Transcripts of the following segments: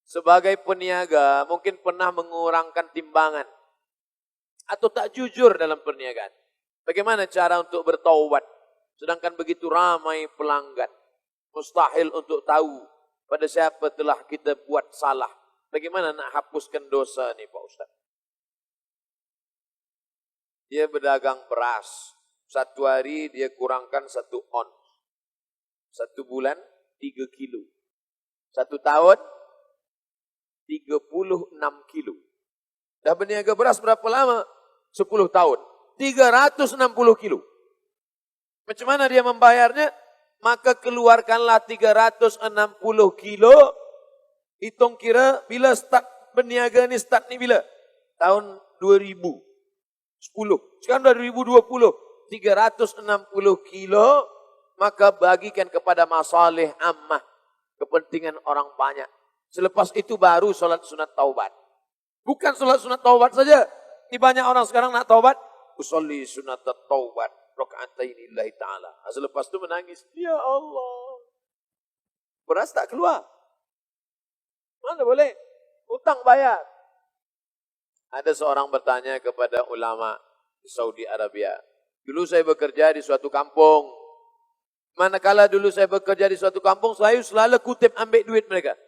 sebagai peniaga mungkin pernah mengurangkan timbangan atau tak jujur dalam perniagaan. Bagaimana cara untuk bertaubat? Sedangkan begitu ramai pelanggan. Mustahil untuk tahu pada siapa telah kita buat salah. Bagaimana nak hapuskan dosa ni Pak Ustaz? Dia berdagang beras. Satu hari dia kurangkan 1 on. 1 bulan 3 kilo. 1 tahun 36 kilo. Dah berniaga beras berapa lama? 10 tahun. 360 kilo. Macam mana dia membayarnya? Maka keluarkanlah 360 kilo. Hitung kira bila start berniaga ni, start ni bila? Tahun 2010. Sekarang 2020. 360 kilo. Maka bagikan kepada masalih ammah. Kepentingan orang banyak. Selepas itu baru solat sunat taubat. Bukan solat sunat taubat saja. Ini banyak orang sekarang nak taubat. Usolli sunat taubat. Raka'ataini lillahi ta'ala. Selepas itu menangis. Ya Allah. Beras tak keluar. Mana boleh? Hutang bayar. Ada seorang bertanya kepada ulama di Saudi Arabia. Dulu saya bekerja di suatu kampung. Manakala dulu saya bekerja di suatu kampung, saya selalu kutip ambil duit mereka.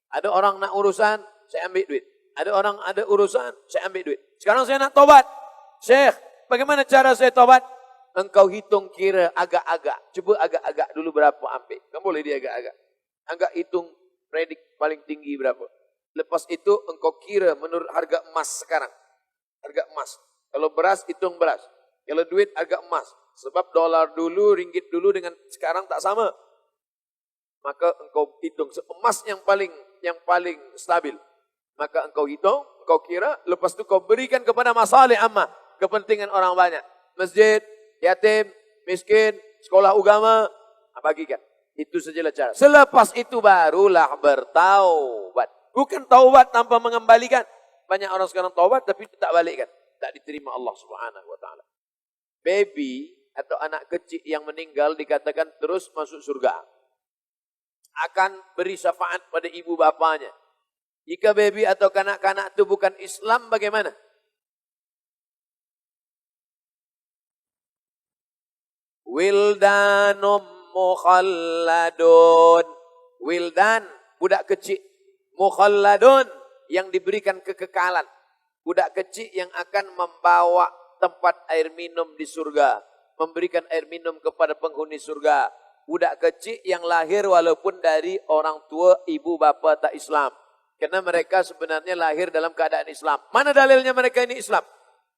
Ada orang nak urusan, saya ambil duit. Ada orang ada urusan, saya ambil duit. Sekarang saya nak taubat. Syekh, bagaimana cara saya taubat? Engkau hitung kira agak-agak. Cuba agak-agak dulu berapa ambil. Kan boleh dia agak-agak. Agak hitung predik paling tinggi berapa. Lepas itu engkau kira menurut harga emas sekarang. Harga emas. Kalau beras, hitung beras. Kalau duit, harga emas. Sebab dolar dulu, ringgit dulu dengan sekarang tak sama. Maka engkau hitung emas yang paling stabil. Maka engkau hitung, engkau kira, lepas itu kau berikan kepada masalih ammah, kepentingan orang banyak. Masjid, yatim, miskin, sekolah agama, bagikan. Itu sajalah cara. Selepas itu barulah bertaubat. Bukan taubat tanpa mengembalikan. Banyak orang sekarang taubat tapi tak balikkan. Tak diterima Allah Subhanahu wa taala. Baby atau anak kecil yang meninggal dikatakan terus masuk surga. Akan beri syafaat pada ibu bapanya. Jika baby atau kanak-kanak itu bukan Islam, bagaimana? Wildanum mukhalladun. Wildan, budak kecil. Mukhalladun, yang diberikan kekekalan. Budak kecil yang akan membawa tempat air minum di surga. Memberikan air minum kepada penghuni surga. Budak kecil yang lahir walaupun dari orang tua ibu bapa tak Islam. Karena mereka sebenarnya lahir dalam keadaan Islam. Mana dalilnya mereka ini Islam?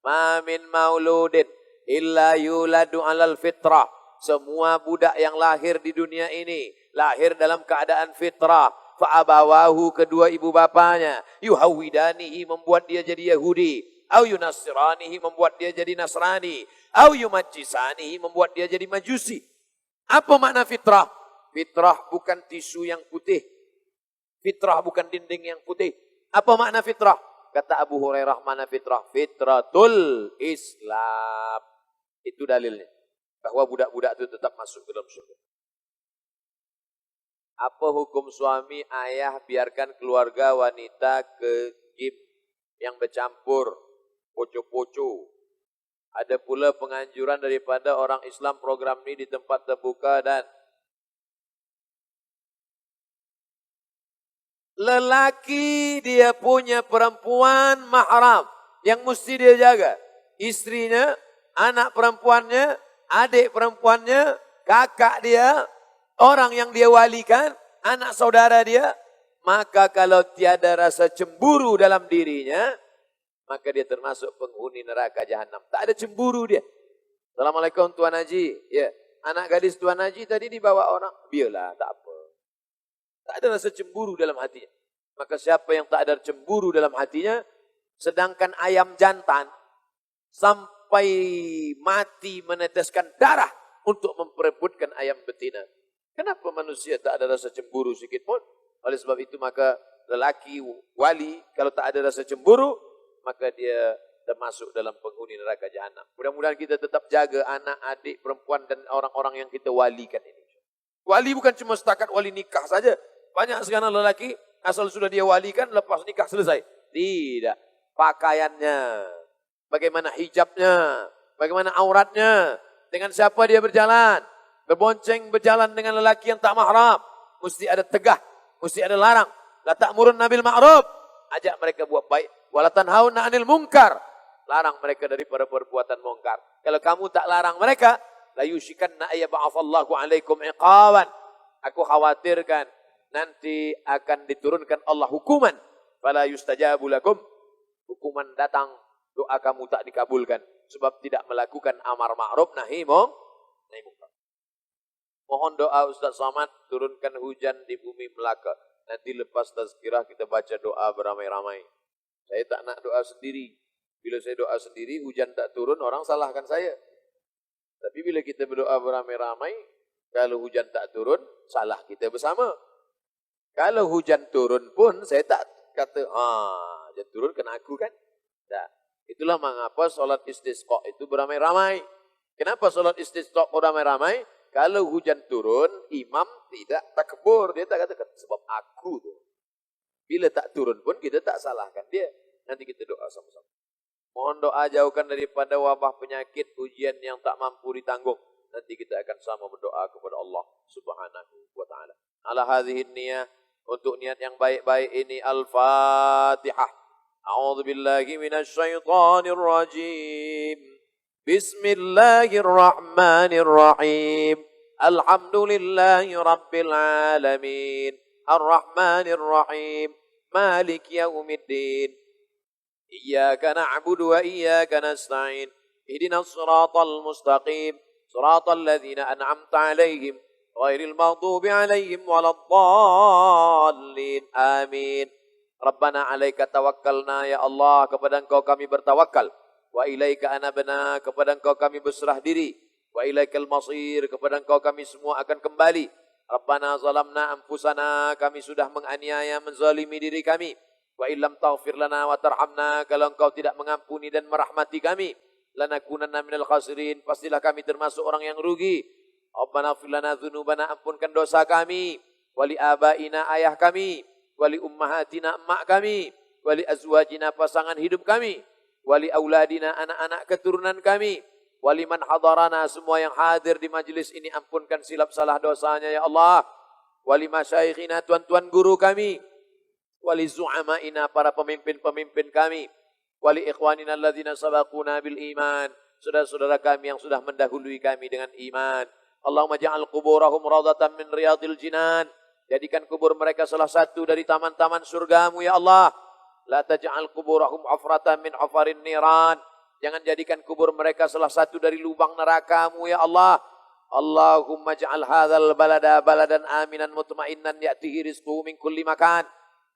Ma min mauludin illa yuladu alal fitrah. Semua budak yang lahir di dunia ini lahir dalam keadaan fitrah. Fa'abawahu, kedua ibu bapanya, yuhawidanihi, membuat dia jadi Yahudi, au yunasiranihi, membuat dia jadi Nasrani, au yumajjisanihi, membuat dia jadi Majusi. Apa makna fitrah? Fitrah bukan tisu yang putih. Fitrah bukan dinding yang putih. Apa makna fitrah? Kata Abu Hurairah, mana fitrah? Fitratul Islam. Itu dalilnya. Bahwa budak-budak itu tetap masuk ke dalam surga. Apa hukum suami ayah biarkan keluarga wanita ke gym yang bercampur, poco-poco? Ada pula penganjuran daripada orang Islam program ini di tempat terbuka dan lelaki dia punya perempuan mahram yang mesti dia jaga. Istrinya, anak perempuannya, adik perempuannya, kakak dia, orang yang dia walikan, anak saudara dia. Maka kalau tiada rasa cemburu dalam dirinya, maka dia termasuk penghuni neraka jahanam. Tak ada cemburu dia. Assalamualaikum Tuan Haji. Ya, anak gadis Tuan Haji tadi dibawa orang. Biarlah, tak apa. Tak ada rasa cemburu dalam hatinya. Maka siapa yang tak ada cemburu dalam hatinya, sedangkan ayam jantan sampai mati meneteskan darah untuk memperebutkan ayam betina. Kenapa manusia tak ada rasa cemburu sedikit pun? Oleh sebab itu maka lelaki wali kalau tak ada rasa cemburu, maka dia termasuk dalam penghuni neraka jahanam. Mudah-mudahan kita tetap jaga anak, adik, perempuan dan orang-orang yang kita walikan ini. Wali bukan cuma setakat wali nikah saja. Banyak sekarang lelaki Asal sudah dia walikan, lepas nikah selesai. Tidak. Pakaiannya, bagaimana hijabnya, bagaimana auratnya, dengan siapa dia berjalan, berbonceng berjalan dengan lelaki yang tak mahram, mesti ada tegah, mesti ada larang. La ta'murunna bil ma'ruf, ajak mereka buat baik. Wala tanhauna 'anil munkar, larang mereka daripada perbuatan mungkar. Kalau kamu tak larang mereka, la yushikanna ayyab'atsallahu 'alaikum iqaban. Aku khawatirkan nanti akan diturunkan Allah hukuman. Fala yustajabu lakum. Hukuman datang, doa kamu tak dikabulkan. Sebab tidak melakukan amar ma'ruf nahi munkar. Mohon doa Ustaz Somad, turunkan hujan di bumi Melaka. Nanti lepas tazkirah kita baca doa beramai-ramai. Saya tak nak doa sendiri. Bila saya doa sendiri, hujan tak turun, orang salahkan saya. Tapi bila kita berdoa beramai-ramai, kalau hujan tak turun, salah kita bersama. Kalau hujan turun pun, saya tak kata, hujan turun kena aku kan? Tak. Itulah mengapa solat istisqa itu beramai-ramai. Kenapa solat istisqa beramai-ramai? Kalau hujan turun, imam tidak takbur. Dia tak kata, sebab aku tu. Bila tak turun pun, kita tak salahkan dia. Nanti kita doa sama-sama. Mohon doa jauhkan daripada wabah penyakit, ujian yang tak mampu ditanggung. Nanti kita akan sama berdoa kepada Allah Subhanahu wa ta'ala. Ala hadhihi niyah, untuk niat yang baik-baik ini, Al-Fatihah. A'udzu billahi minasyaitonir rajim. Bismillahirrahmanirrahim. Alhamdulillahi rabbil alamin. Ar-Rahmanir Rahim. Malik yaumiddin. Iyyaka na'budu wa iyyaka nasta'in. Ihdinas siratal mustaqim. Siratal ladzina an'amta 'alaihim ghairil maghdubi 'alaihim waladdallin. Amin. Rabbana 'alaika tawakkalna, ya Allah, kepada Engkau kami bertawakal. Wa ilaika anabna, kepada Engkau kami berserah diri. Wa ilaikal masir, kepada Engkau kami semua akan kembali. Rabbana zalamna anfusana, kami sudah menganiaya, menzalimi diri kami. Wa illam taghfir lana wa tarhamna, kalau Engkau tidak mengampuni dan merahmati kami, lanakunanna minal khasirin, pastilah kami termasuk orang yang rugi. Rabbana ighfir lana dzunubana, ampunkan dosa kami. Wali abaina, ayah kami. Wali ummahatina, emak kami. Wali azwajina, pasangan hidup kami. Wali auladina, anak-anak keturunan kami. Wali man hadarana, semua yang hadir di majlis ini, ampunkan silap salah dosanya ya Allah. Wali masyaikhina, tuan-tuan guru kami. Wali zu'amaina, para pemimpin-pemimpin kami. Wali ikhwanina alladzina sabaquna bil iman, saudara-saudara kami yang sudah mendahului kami dengan iman. Allahumma ja'al quburahum radatan min riyadil jinan, jadikan kubur mereka salah satu dari taman-taman surgamu ya Allah. La taj'al quburahum hufratan min hufarin niran, jangan jadikan kubur mereka salah satu dari lubang nerakamu ya Allah. Allahumma ja'al hadzal balada baladan aminan mutmainnan ya'tihi rizquhu min kulli makan,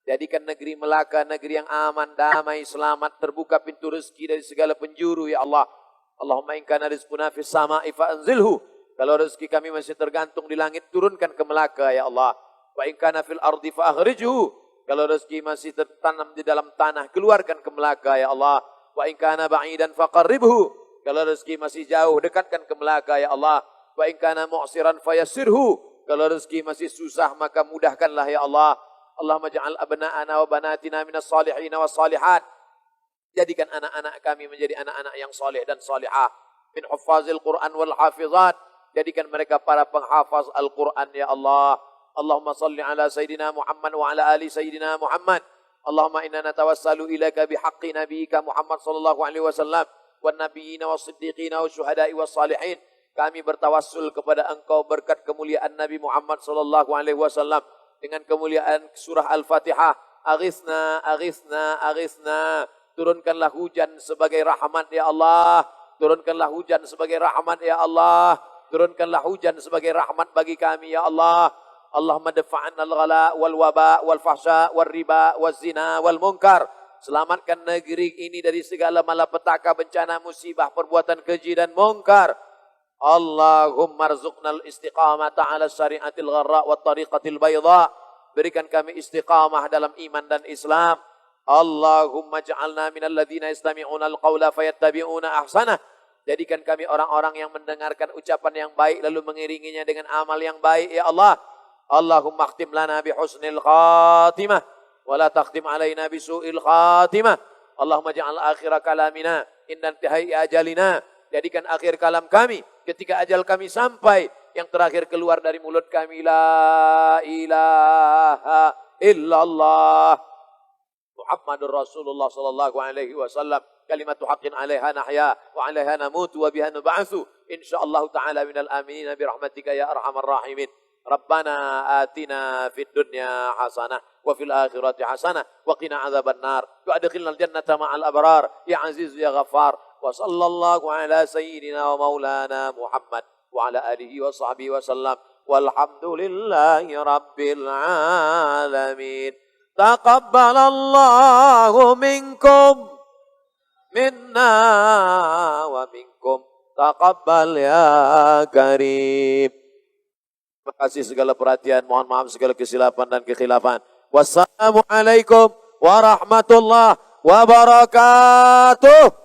jadikan negeri Melaka negeri yang aman, damai, selamat, terbuka pintu rezeki dari segala penjuru ya Allah. Allahumma in kana rizquna fis sama'i fa'anzilhu, kalau rezeki kami masih tergantung di langit, turunkan ke Melaka ya Allah. Wa in kana fil ardi fa'akhrijhu, kalau rezeki masih tertanam di dalam tanah, keluarkan ke Melaka ya Allah. Wa in kana ba'idan faqarribhu, kalau rezeki masih jauh, dekatkan ke Melaka ya Allah. Wa in kana mu'siran fayassirhu, kalau rezeki masih susah maka mudahkanlah ya Allah. Allahumma ja'al abna'ana wa banatina minas salihin was salihat, jadikan anak-anak kami menjadi anak-anak yang saleh dan salihah. Min huffazil Qur'an wal hafizat, jadikan mereka para penghafaz Al-Quran ya Allah. Allahumma salli ala Sayyidina Muhammad wa ala ali Sayyidina Muhammad. Allahumma inna natawassalu ilaika bihaqqi nabiyyika Muhammad sallallahu alaihi wasallam wan nabiyina was siddiqina was syuhada'i was salihin. Kami bertawassul kepada Engkau berkat kemuliaan Nabi Muhammad sallallahu alaihi wasallam dengan kemuliaan surah Al-Fatihah. Aghithna, aghithna, aghithna. Turunkanlah hujan sebagai rahmat ya Allah. Turunkanlah hujan sebagai rahmat ya Allah. Turunkanlah hujan sebagai rahmat bagi kami ya Allah. Allahumma dafa'anna al-ghala wal waba wal fahsya wal riba wal zina wal munkar. Selamatkan negeri ini dari segala malapetaka, bencana, musibah, perbuatan keji dan munkar. Allahumma rzuqnal istiqamata ala syariatil gharra wa tariqatil bayda. Berikan kami istiqamah dalam iman dan Islam. Allahumma ja'alna minal ladzina yastami'una al-qawla fayattabi'una ahsanah. Jadikan kami orang-orang yang mendengarkan ucapan yang baik lalu mengiringinya dengan amal yang baik ya Allah. Allahumma khtim lana bi husnil khatimah. wa la takhtim alaina bisu'il khatimah. Allahumma ja'al akhira kalamina indan tihai ajalina. Jadikan akhir kalam kami ketika ajal kami sampai, yang terakhir keluar dari mulut kami la ilaha illallah Muhammadur Rasulullah sallallahu alaihi wasallam, kalimatu haqqin 'alaiha nahya wa 'alaiha namutu wa biha nub'atsu insyaallah taala minal aminin bi rahmatika ya arhamar rahimin. Rabbana atina fid dunya hasanah wa fil akhirati hasanah wa qina adzabannar wa adkhilnal jannata ma'al abrar ya aziz ya ghaffar. Wa sallallahu ala sayyidina wa maulana Muhammad wa ala alihi wa sahbihi wa sallam. Walhamdulillahi rabbil alamin. Taqabbalallahu minkum minna wa minkum taqabbal ya karim. Terima kasih segala perhatian, mohon maaf segala kesilapan dan kekhilafan. Wassalamualaikum warahmatullahi wabarakatuh.